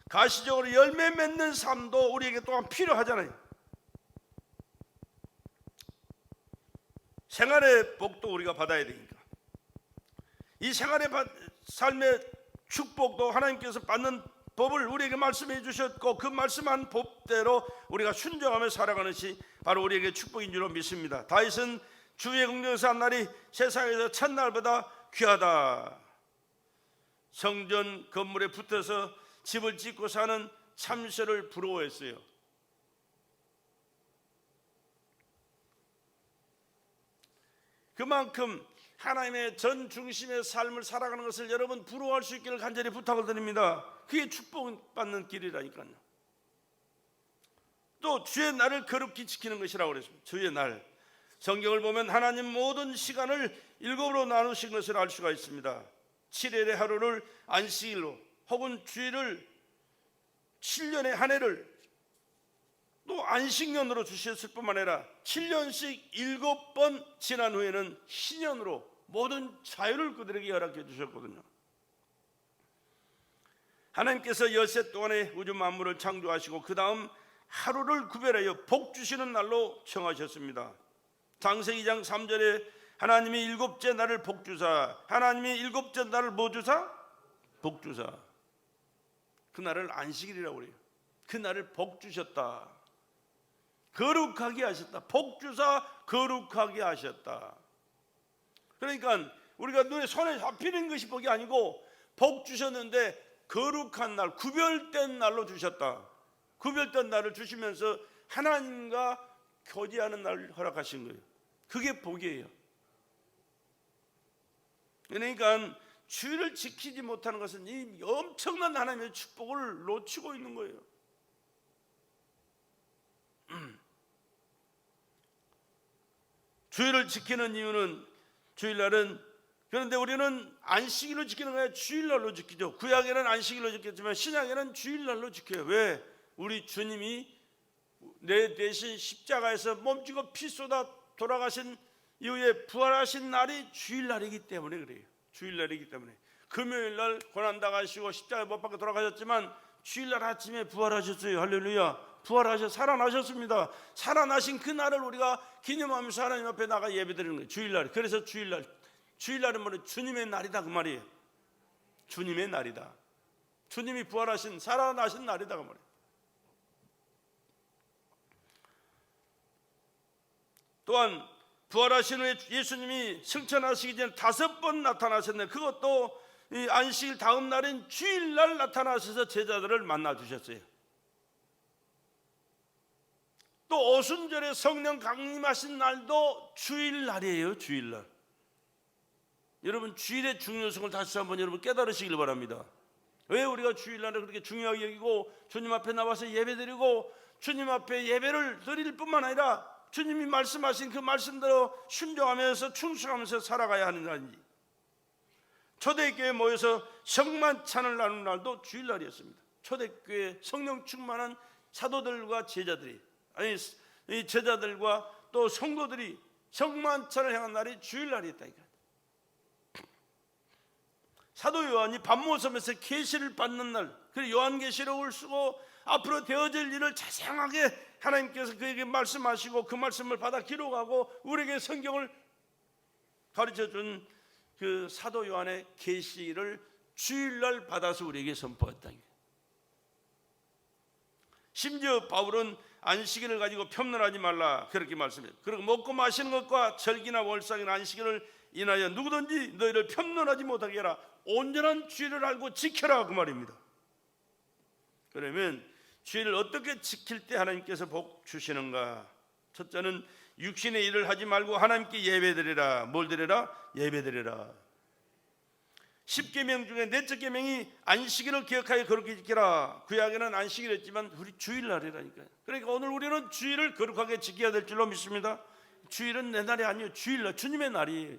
가시적으로 열매 맺는 삶도 우리에게 또한 필요하잖아요. 생활의 복도 우리가 받아야 되니까. 이 생활의 삶의 축복도 하나님께서 법을 우리에게 말씀해 주셨고 그 말씀한 법대로 우리가 순종하며 살아가는 것이 바로 우리에게 축복인 줄로 믿습니다. 다윗은 주의 긍정에서 한 날이 세상에서 첫날보다 귀하다. 성전 건물에 붙어서 집을 짓고 사는 참새를 부러워했어요. 그만큼 하나님의 전 중심의 삶을 살아가는 것을 여러분 부러워할 수 있기를 간절히 부탁을 드립니다. 그게 축복받는 길이라니까요. 또 주의 날을 거룩히 지키는 것이라고 그랬습니다. 주의 날, 성경을 보면 하나님 모든 시간을 7으로 나누신 것을 알 수가 있습니다. 7일의 하루를 안식일로 혹은 주일을 7년의 한 해를 또 안식년으로 주셨을 뿐만 아니라 7년씩 7번 지난 후에는 신년으로 모든 자유를 그들에게 허락해 주셨거든요. 하나님께서 엿새 동안에 우주 만물을 창조하시고 그 다음 하루를 구별하여 복 주시는 날로 정하셨습니다. 창세기 2장 3절에 하나님이 7째 날을 복 주사, 하나님이 7째 날을 뭐 주사? 복 주사. 그 날을 안식일이라고 그래요. 그 날을 복 주셨다. 거룩하게 하셨다. 복 주사 거룩하게 하셨다. 그러니까 우리가 눈에 손에 잡히는 것이 복이 아니고 복 주셨는데 거룩한 날, 구별된 날로 주셨다. 구별된 날을 주시면서 하나님과 교제하는 날을 허락하신 거예요. 그게 복이에요. 그러니까 주일을 지키지 못하는 것은 이 엄청난 하나님의 축복을 놓치고 있는 거예요. 주일을 지키는 이유는 주일날은, 그런데 우리는 안식일로 지키는 거예요. 주일날로 지키죠. 구약에는 안식일로 지켰지만 신약에는 주일날로 지켜요. 왜? 우리 주님이 내 대신 십자가에서 몸지고 피 쏟아 돌아가신 이후에 부활하신 날이 주일날이기 때문에 그래요. 주일날이기 때문에. 금요일날 고난당하시고 십자가에 못 박혀 돌아가셨지만 주일날 아침에 부활하셨어요. 할렐루야. 부활하셔 살아나셨습니다. 살아나신 그 날을 우리가 기념하면서 하나님 앞에 나가 예배드리는 거예요. 주일날. 그래서 주일날은 뭐냐? 주님의 날이다 그 말이에요. 주님의 날이다. 주님이 부활하신 살아나신 날이다 그 말이에요. 또한 부활하신 후에 예수님이 승천하시기 전에 5번 나타나셨는데 그것도 이 안식일 다음 날인 주일날 나타나셔서 제자들을 만나 주셨어요. 또 오순절에 성령 강림하신 날도 주일날이에요. 주일날. 여러분 주일의 중요성을 다시 한번 여러분 깨달으시길 바랍니다. 왜 우리가 주일날을 그렇게 중요하게 여기고 주님 앞에 나와서 예배드리고 주님 앞에 예배를 드릴 뿐만 아니라 주님이 말씀하신 그 말씀대로 순종하면서 충성하면서 살아가야 하는 날인지. 초대교회에 모여서 성만찬을 나누는 날도 주일날이었습니다. 초대교회 성령 충만한 사도들과 제자들이, 아니 이 제자들과 또 성도들이 성만찬을 향한 날이 주일날이었다니까. 사도 요한이 밤모섬에서 계시를 받는 날, 그리고 요한계시록을 쓰고 앞으로 되어질 일을 자세하게 하나님께서 그에게 말씀하시고 그 말씀을 받아 기록하고 우리에게 성경을 가르쳐준 그 사도 요한의 계시를 주일날 받아서 우리에게 선포했다. 심지어 바울은 안식일을 가지고 편론하지 말라 그렇게 말씀해요. 그리고 먹고 마시는 것과 절기나 월상이나 안식일을 인하여 누구든지 너희를 편론하지 못하게 해라. 온전한 주일을 알고 지켜라 그 말입니다. 그러면 주일을 어떻게 지킬 때 하나님께서 복 주시는가? 첫째는 육신의 일을 하지 말고 하나님께 예배드리라. 뭘 드리라? 예배드리라. 10계명 중에 넷째 계명이 안식일을 기억하여 거룩히 지키라. 구약에는 안식일이었지만 우리 주일날이라니까요. 그러니까 오늘 우리는 주일을 거룩하게 지켜야 될 줄로 믿습니다. 주일은 내 날이 아니에요. 주일날 주님의 날이에요.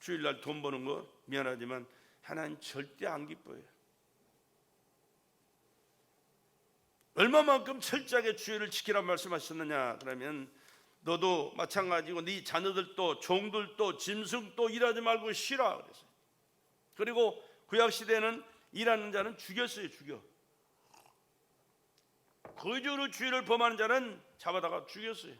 주일날 돈 버는 거 미안하지만 하나님 절대 안 기뻐요. 얼마만큼 철저하게 주일을 지키란 말씀하셨느냐? 그러면 너도 마찬가지고 네 자녀들도 종들도 짐승도 일하지 말고 쉬라 그랬어요. 그리고 구약 시대에는 일하는 자는 죽였어요. 죽여. 거짓으로 주일을 범하는 자는 잡아다가 죽였어요.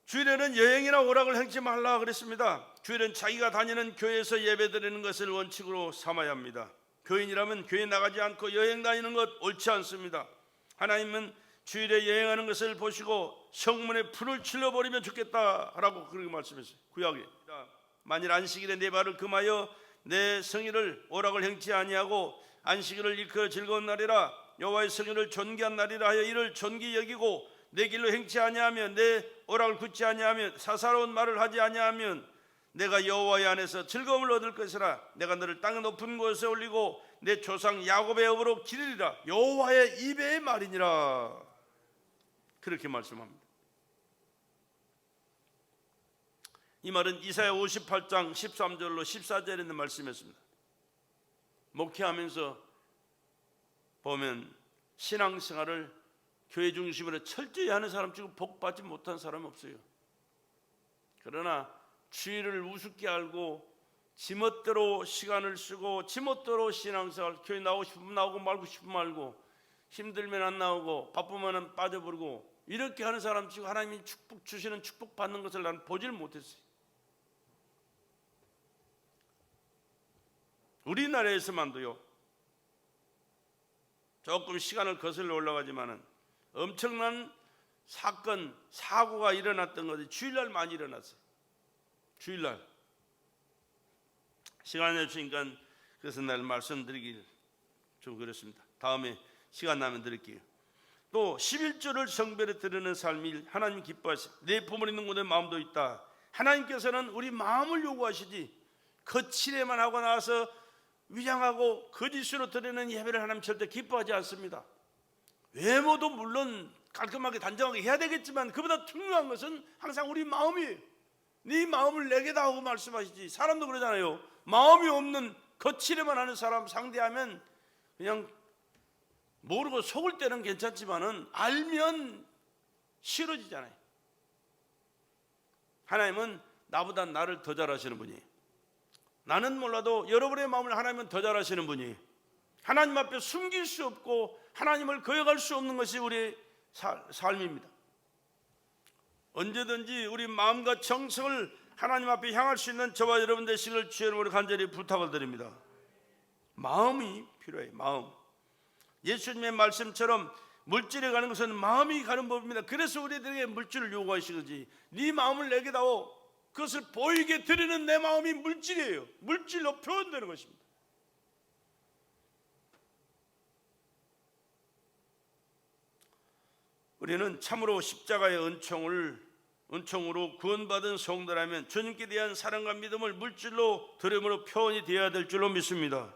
주일에는 여행이나 오락을 행치 말라 그랬습니다. 주일은 자기가 다니는 교회에서 예배드리는 것을 원칙으로 삼아야 합니다. 교인이라면 교회 나가지 않고 여행 다니는 것 옳지 않습니다. 하나님은 주일에 여행하는 것을 보시고 성문에 불을 질러버리면 좋겠다라고 그렇게 말씀했어요. 구약에 만일 안식일에 내 발을 금하여 내 성일을 오락을 행치 아니하고 안식일을 일컬어 즐거운 날이라 여호와의 성일을 존귀한 날이라 하여 이를 존귀 여기고 내 길로 행치 아니하면 내 오락을 굳지 아니하면 사사로운 말을 하지 아니하면 내가 여호와의 안에서 즐거움을 얻을 것이라. 내가 너를 땅의 높은 곳에 올리고 내 조상 야곱의 업으로 기르리라. 여호와의 입의 말이니라. 그렇게 말씀합니다. 이 말은 이사야 58장 13절로 14절에 있는 말씀이었습니다. 목회하면서 보면 신앙생활을 교회 중심으로 철저히 하는 사람 치고 복받지 못한 사람은 없어요. 그러나 주일을 우습게 알고 지멋대로 시간을 쓰고 지멋대로 신앙생활, 교회 나오고 싶으면 나오고 말고 싶으면 말고 힘들면 안 나오고 바쁘면 빠져버리고 이렇게 하는 사람 치고 하나님이 축복 주시는 축복 받는 것을 나는 보질 못했어요. 우리나라에서만도요, 조금 시간을 거슬러 올라가지만은 엄청난 사건, 사고가 일어났던 것이 주일날 많이 일어났어요. 주일날 시간 내주시니까 그래서 날 말씀드리길 좀 그렇습니다. 다음에 시간 나면 드릴게요. 또 11조를 성별에 드리는 삶이 하나님 기뻐하시. 내 품을 있는 곳에 마음도 있다. 하나님께서는 우리 마음을 요구하시지 거칠에만 하고 나서 위장하고 거짓으로 드리는 예배를 하나님 절대 기뻐하지 않습니다. 외모도 물론 깔끔하게 단정하게 해야 되겠지만 그보다 중요한 것은 항상 우리 마음이에요. 네 마음을 내게 다 하고 말씀하시지. 사람도 그러잖아요. 마음이 없는 거칠에만 하는 사람 상대하면 그냥 모르고 속을 때는 괜찮지만은 알면 싫어지잖아요. 하나님은 나보다 나를 더 잘 아시는 분이에요. 나는 몰라도 여러분의 마음을 하나님은 더 잘 아시는 분이에요. 하나님 앞에 숨길 수 없고 하나님을 거역할 수 없는 것이 우리의 삶입니다. 언제든지 우리 마음과 정성을 하나님 앞에 향할 수 있는 저와 여러분 되시길 주의 이름으로 간절히 부탁을 드립니다. 마음이 필요해요. 마음. 예수님의 말씀처럼 물질에 가는 것은 마음이 가는 법입니다. 그래서 우리들에게 물질을 요구하시는지 네 마음을 내게 다오. 그것을 보이게 드리는 내 마음이 물질이에요. 물질로 표현되는 것입니다. 우리는 참으로 십자가의 은총으로 구원받은 성도라면 주님께 대한 사랑과 믿음을 물질로 드림으로 표현이 되어야 될 줄로 믿습니다.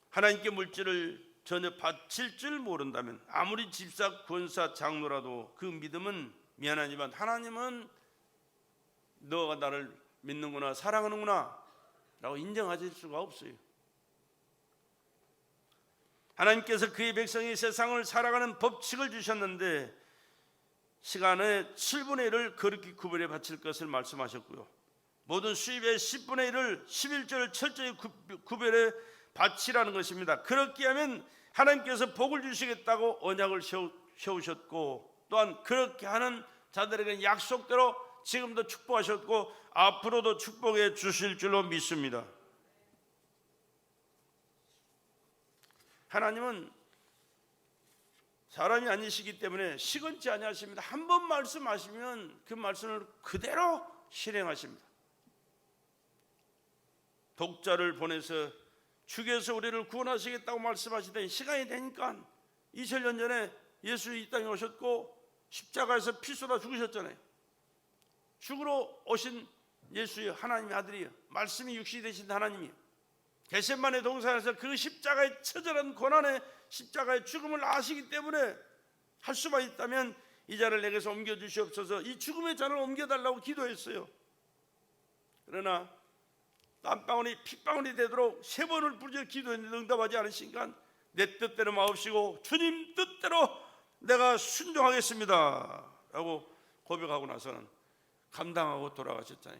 하나님께 물질을 전혀 바칠 줄 모른다면 아무리 집사, 권사, 장로라도 그 믿음은 미안하지만 하나님은 너가 나를 믿는구나, 사랑하는구나 라고 인정하실 수가 없어요. 하나님께서 그의 백성이 세상을 살아가는 법칙을 주셨는데 시간의 7분의 1을 거룩히 구별해 바칠 것을 말씀하셨고요. 모든 수입의 10분의 1을 11조를 철저히 구별해 바치라는 것입니다. 그렇게 하면 하나님께서 복을 주시겠다고 언약을 세우셨고 또한 그렇게 하는 자들에게는 약속대로 지금도 축복하셨고 앞으로도 축복해 주실 줄로 믿습니다. 하나님은 사람이 아니시기 때문에 시건치 아니하십니다. 한 번 말씀하시면 그 말씀을 그대로 실행하십니다. 독자를 보내서 죽여서 우리를 구원하시겠다고 말씀하시더니 시간이 되니까 2000년 전에 예수 이 땅에 오셨고 십자가에서 피 쏟아 죽으셨잖아요. 죽으러 오신 예수의 하나님의 아들이에요. 말씀이 육신이 되신 하나님이에요. 겟세마네 동산에서 그 십자가의 처절한 고난의 십자가의 죽음을 아시기 때문에 할 수만 있다면 이 잔을 내게서 옮겨주시옵소서, 이 죽음의 잔을 옮겨달라고 기도했어요. 그러나 땀방울이 핏방울이 되도록 3번을 부르짖어 기도했는데 응답하지 않으시니까 내 뜻대로 마옵시고 주님 뜻대로 내가 순종하겠습니다 라고 고백하고 나서는 감당하고 돌아가셨잖아요.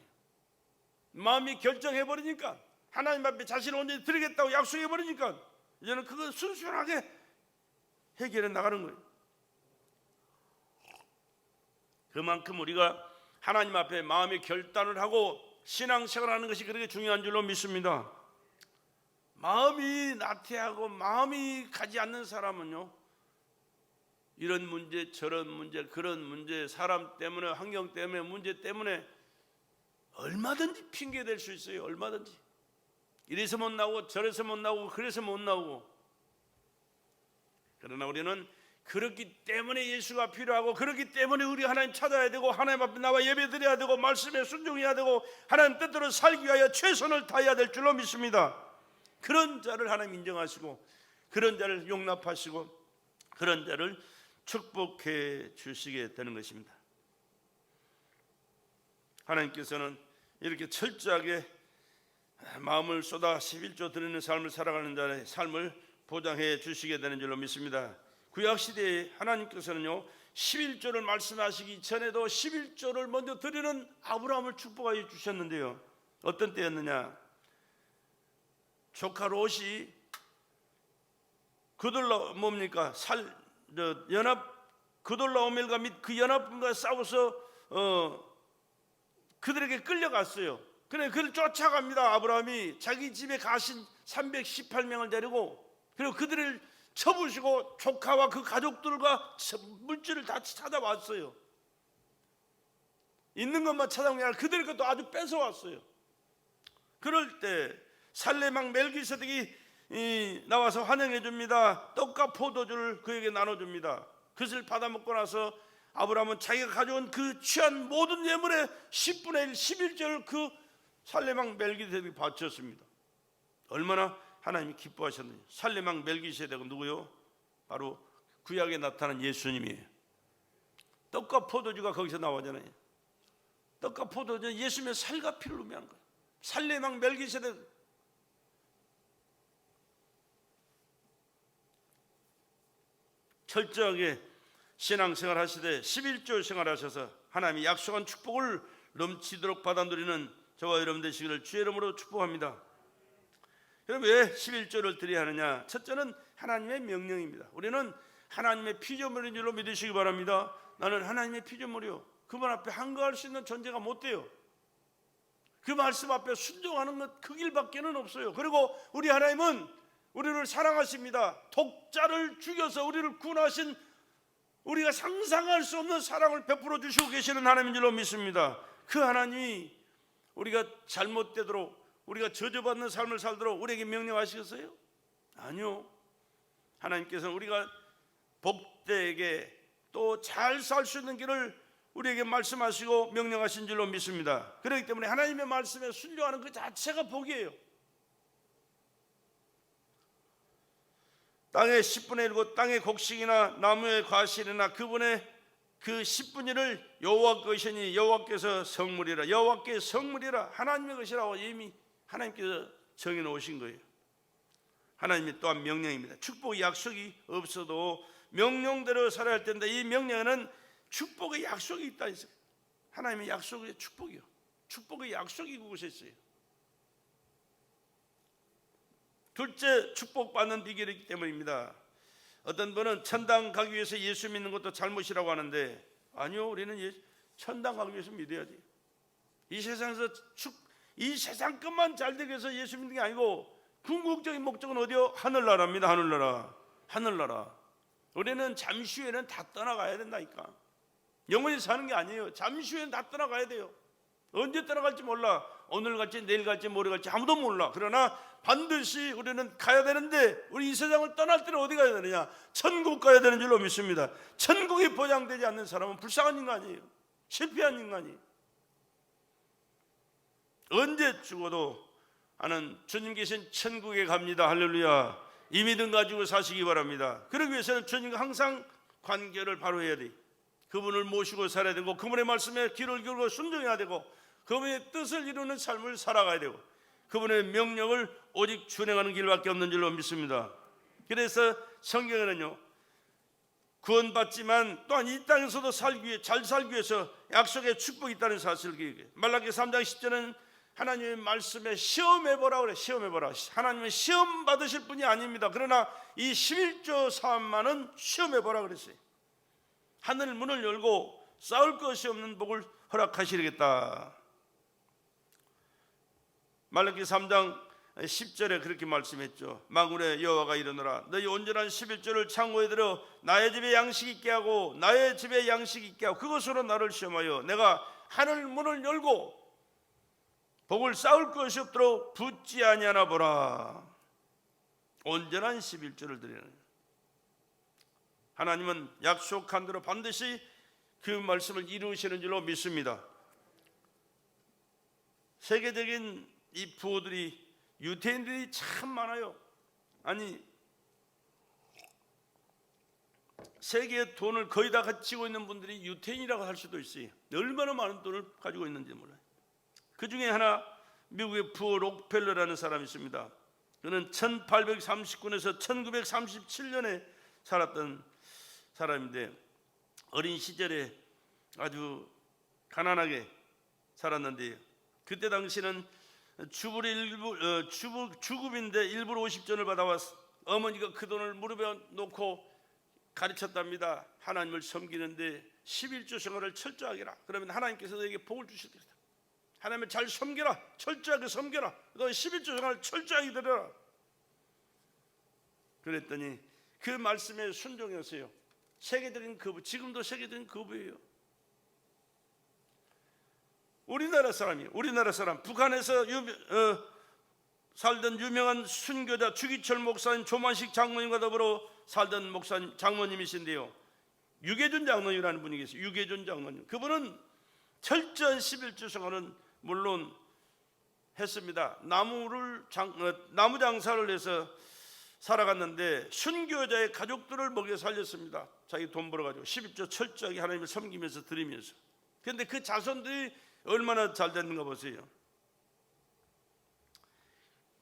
마음이 결정해버리니까 하나님 앞에 자신을 온전히 드리겠다고 약속해버리니까 이제는 그거 순순하게 해결해 나가는 거예요. 그만큼 우리가 하나님 앞에 마음의 결단을 하고 신앙생활하는 것이 그렇게 중요한 줄로 믿습니다. 마음이 나태하고 마음이 가지 않는 사람은요, 이런 문제 저런 문제 그런 문제, 사람 때문에 환경 때문에 문제 때문에 얼마든지 핑계 댈 수 있어요. 얼마든지. 이래서 못 나오고 저래서 못 나오고 그래서 못 나오고. 그러나 우리는 그렇기 때문에 예수가 필요하고, 그렇기 때문에 우리 하나님 찾아야 되고, 하나님 앞에 나와 예배드려야 되고, 말씀에 순종해야 되고, 하나님 뜻대로 살기 위하여 최선을 다해야 될 줄로 믿습니다. 그런 자를 하나님 인정하시고, 그런 자를 용납하시고, 그런 자를 축복해 주시게 되는 것입니다. 하나님께서는 이렇게 철저하게 마음을 쏟아 11조 드리는 삶을 살아가는 자의 삶을 보장해 주시게 되는 줄로 믿습니다. 구약시대에 하나님께서는요, 11조를 말씀하시기 전에도 11조를 먼저 드리는 아브라함을 축복하여 주셨는데요, 어떤 때였느냐? 조카 롯이 그돌라 뭡니까? 그돌라오멜과 및 그 연합군과 싸워서 그들에게 끌려갔어요. 그래, 그를 쫓아갑니다. 아브라함이 자기 집에 가신 318명을 데리고, 그리고 그들을 쳐부시고 조카와 그 가족들과 물질을 다 찾아왔어요. 있는 것만 찾아온 게 아니라 그들의 것도 아주 뺏어왔어요. 그럴 때 살레망 멜기세덱이 나와서 환영해 줍니다. 떡과 포도주를 그에게 나눠줍니다. 그것을 받아먹고 나서 아브라함은 자기가 가져온 그 취한 모든 예물의 10분의 1, 11조를 그 살레망 멜기세덱이 바쳤습니다. 얼마나 하나님이 기뻐하셨느냐. 살레망 멜기세덱은 누구요? 바로 구약에 나타난 예수님이에요. 떡과 포도주가 거기서 나오잖아요. 떡과 포도주는 예수님의 살과 피를 의미하는 거예요. 살레망 멜기세덱, 철저하게 신앙생활 하시되 11조 생활하셔서 하나님이 약속한 축복을 넘치도록 받아 누리는 저와 여러분 되시기를 주의 이름으로 축복합니다. 그럼 왜 11조를 드려야 하느냐? 첫째는 하나님의 명령입니다. 우리는 하나님의 피조물인 줄로 믿으시기 바랍니다. 나는 하나님의 피조물이요, 그분 앞에 한거할 수 있는 존재가 못 돼요. 그 말씀 앞에 순종하는 것 그 길밖에는 없어요. 그리고 우리 하나님은 우리를 사랑하십니다. 독자를 죽여서 우리를 구원하신, 우리가 상상할 수 없는 사랑을 베풀어 주시고 계시는 하나님인 줄로 믿습니다. 그 하나님이 우리가 잘못되도록, 우리가 저주받는 삶을 살도록 우리에게 명령하시겠어요? 아니요. 하나님께서는 우리가 복되게 또 잘 살 수 있는 길을 우리에게 말씀하시고 명령하신 줄로 믿습니다. 그렇기 때문에 하나님의 말씀에 순종하는 그 자체가 복이에요. 땅의 10분의 1고 땅의 곡식이나 나무의 과실이나 그분의 그 10분의 1을 여호와 것이니 여호와께서 성물이라, 여호와께 성물이라, 하나님의 것이라고 이미 하나님께서 정해놓으신 거예요. 하나님이 또한 명령입니다. 축복의 약속이 없어도 명령대로 살아야 할 텐데, 이 명령에는 축복의 약속이 있다 했어요. 하나님의 약속의 축복이요, 축복의 약속이 그곳에 있어요. 둘째, 축복받는 비결이기 때문입니다. 어떤 분은 천당 가기 위해서 예수 믿는 것도 잘못이라고 하는데, 아니요, 우리는 천당 가기 위해서 믿어야 돼요. 이 세상에서 이 세상 것만 잘 되기 위해서 예수 믿는 게 아니고, 궁극적인 목적은 어디요? 하늘나라입니다. 하늘나라. 하늘나라. 우리는 잠시 후에는 다 떠나가야 된다니까. 영원히 사는 게 아니에요. 잠시 후에는 다 떠나가야 돼요. 언제 떠나갈지 몰라. 오늘 갈지 내일 갈지 모레 갈지 아무도 몰라. 그러나 반드시 우리는 가야 되는데, 우리 이 세상을 떠날 때는 어디 가야 되느냐? 천국 가야 되는 줄로 믿습니다. 천국이 보장되지 않는 사람은 불쌍한 인간이에요. 실패한 인간이에요. 언제 죽어도 나는 주님 계신 천국에 갑니다. 할렐루야. 이 믿음 가지고 사시기 바랍니다. 그러기 위해서는 주님과 항상 관계를 바로 해야 돼. 그분을 모시고 살아야 되고, 그분의 말씀에 귀를 기울이고 순종해야 되고, 그분의 뜻을 이루는 삶을 살아가야 되고, 그분의 명령을 오직 준행하는 길밖에 없는 줄로 믿습니다. 그래서 성경에는요, 구원받지만 또한 이 땅에서도 잘 살기 위해서 약속의 축복이 있다는 사실을 얘기해요. 말라기 3장 10절은 하나님의 말씀에 시험해보라 그래. 시험해보라. 하나님은 시험 받으실 분이 아닙니다. 그러나 이 11조 사업만은 시험해보라 그랬어요. 하늘 문을 열고 싸울 것이 없는 복을 허락하시겠다. 말라기 3장 10절에 그렇게 말씀했죠. 만군의 여호와가 이르노라 너희 온전한 11조를 창고에 들어 나의 집에 양식 있게 하고 나의 집에 양식 있게 하고 그것으로 나를 시험하여 내가 하늘 문을 열고 복을 쌓을 것이 없도록 붙지 아니하나 보라. 온전한 11조를 드리는 하나님은 약속한 대로 반드시 그 말씀을 이루시는 줄로 믿습니다. 세계적인 이 부호들이 유태인들이 참 많아요. 아니 세계의 돈을 거의 다 가지고 있는 분들이 유태인이라고 할 수도 있어요. 얼마나 많은 돈을 가지고 있는지 몰라요. 그 중에 하나 미국의 부호 록펠러라는 사람이 있습니다. 그는 1839년에서 1937년에 살았던 사람인데 어린 시절에 아주 가난하게 살았는데 그때 당시는 주급인데 일부러 50전을 받아왔어. 어머니가 그 돈을 무릎에 놓고 가르쳤답니다. 하나님을 섬기는데 11조 생활을 철저하게 해라. 그러면 하나님께서 너에게 복을 주실 것이다. 하나님을 잘 섬겨라. 철저하게 섬겨라. 너 11조 생활을 철저하게 드려라. 그랬더니 그 말씀에 순종했어요. 세계적인 거부, 지금도 세계적인 거부예요. 우리나라 사람 북한에서 살던 유명한 순교자 주기철 목사님, 조만식 장로님과 더불어 살던 목사님, 장로님이신데요. 유계준 장로님이라는 분이 계세요. 유계준 장로님. 그분은 철저한 11조 생활은 물론 했습니다. 나무 장사를 해서 살아갔는데 순교자의 가족들을 먹여 살렸습니다. 자기 돈 벌어가지고 11조 철저하게 하나님을 섬기면서 드리면서. 그런데 그 자손들이 얼마나 잘 됐는가 보세요.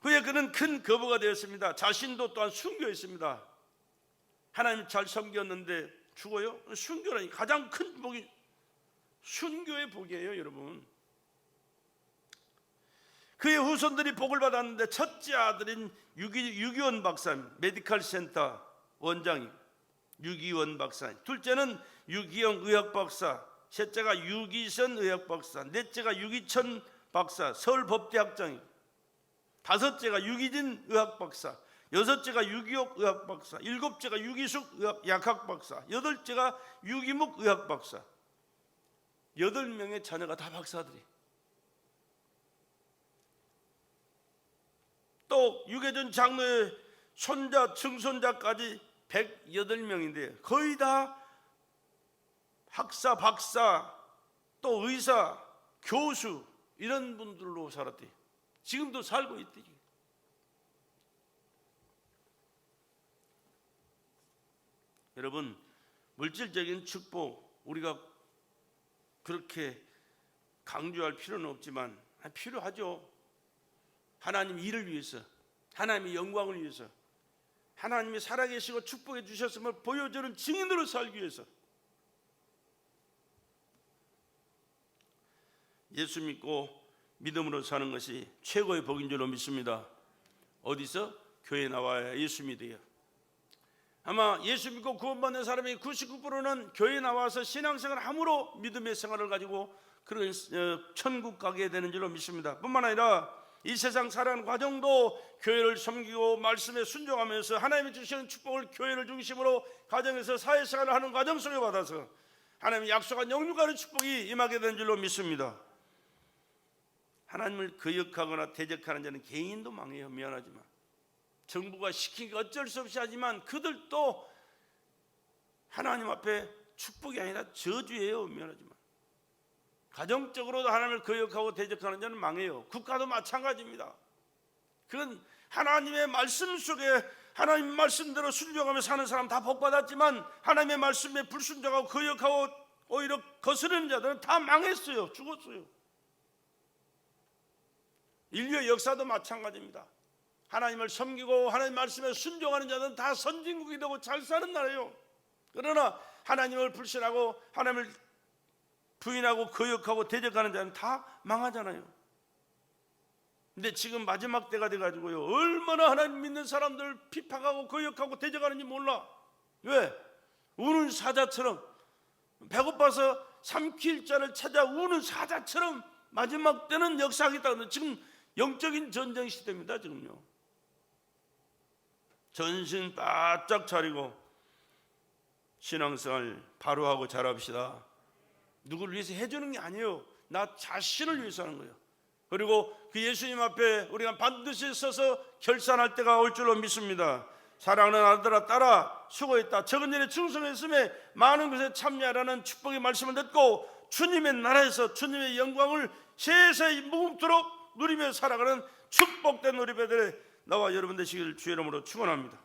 후에 그는 큰 거부가 되었습니다. 자신도 또한 순교했습니다. 하나님 잘 섬겼는데 죽어요? 순교라니 가장 큰 복이 순교의 복이에요, 여러분. 그의 후손들이 복을 받았는데 첫째 아들인 유기원 박사님, 메디컬 센터 원장이 유기원 박사님, 둘째는 유기영 의학 박사, 셋째가 유기선 의학 박사, 넷째가 유기천 박사, 서울법대 학장이, 다섯째가 유기진 의학 박사, 여섯째가 유기옥 의학 박사, 일곱째가 유기숙 의학 약학 박사, 여덟째가 유기묵 의학 박사. 8명의 자녀가 다 박사들이. 또 유계준 장로의 손자, 증손자까지 108명인데 거의 다 학사, 박사, 또 의사, 교수 이런 분들로 살았대요. 지금도 살고 있대요. 여러분, 물질적인 축복 우리가 그렇게 강조할 필요는 없지만 필요하죠. 하나님 일을 위해서, 하나님의 영광을 위해서, 하나님이 살아계시고 축복해 주셨음을 보여주는 증인으로 살기 위해서 예수 믿고 믿음으로 사는 것이 최고의 복인 줄로 믿습니다. 어디서? 교회 나와야 예수 믿어요. 아마 예수 믿고 구원받는 사람의 99%는 교회 나와서 신앙생활 함으로 믿음의 생활을 가지고 그런 천국 가게 되는 줄로 믿습니다. 뿐만 아니라 이 세상 살아가는 과정도 교회를 섬기고 말씀에 순종하면서 하나님이 주시는 축복을 교회를 중심으로 가정에서 사회생활을 하는 과정 속에 받아서 하나님이 약속한 영육간의 축복이 임하게 되는 줄로 믿습니다. 하나님을 거역하거나 대적하는 자는 개인도 망해요. 미안하지만 정부가 시키기가 어쩔 수 없이 하지만 그들도 하나님 앞에 축복이 아니라 저주예요. 미안하지만 가정적으로도 하나님을 거역하고 대적하는 자는 망해요. 국가도 마찬가지입니다. 그건 하나님의 말씀 속에 하나님 말씀대로 순종하며 사는 사람 다 복받았지만 하나님의 말씀에 불순종하고 거역하고 오히려 거스르는 자들은 다 망했어요. 죽었어요. 인류의 역사도 마찬가지입니다. 하나님을 섬기고 하나님 말씀에 순종하는 자들은 다 선진국이 되고 잘 사는 나라예요. 그러나 하나님을 불신하고 하나님을 부인하고 거역하고 대적하는 자는 다 망하잖아요. 근데 지금 마지막 때가 돼가지고요, 얼마나 하나님 믿는 사람들 핍박하고 거역하고 대적하는지 몰라. 왜? 우는 사자처럼 배고파서 삼킬자를 찾아 우는 사자처럼 마지막 때는 역사하겠다는, 지금 영적인 전쟁 시대입니다. 지금요. 전신 바짝 차리고 신앙생활 바로 하고 잘합시다. 누구를 위해서 해주는 게 아니에요. 나 자신을 위해서 하는 거예요. 그리고 그 예수님 앞에 우리가 반드시 서서 결산할 때가 올 줄로 믿습니다. 사랑하는 아들아 딸아 수고했다. 적은 일에 충성했음에 많은 것에 참여하라는 축복의 말씀을 듣고 주님의 나라에서 주님의 영광을 세세히 무궁토록 누리며 살아가는 축복된 우리 배들의 나와 여러분 되시길 주의 이름으로 축원합니다.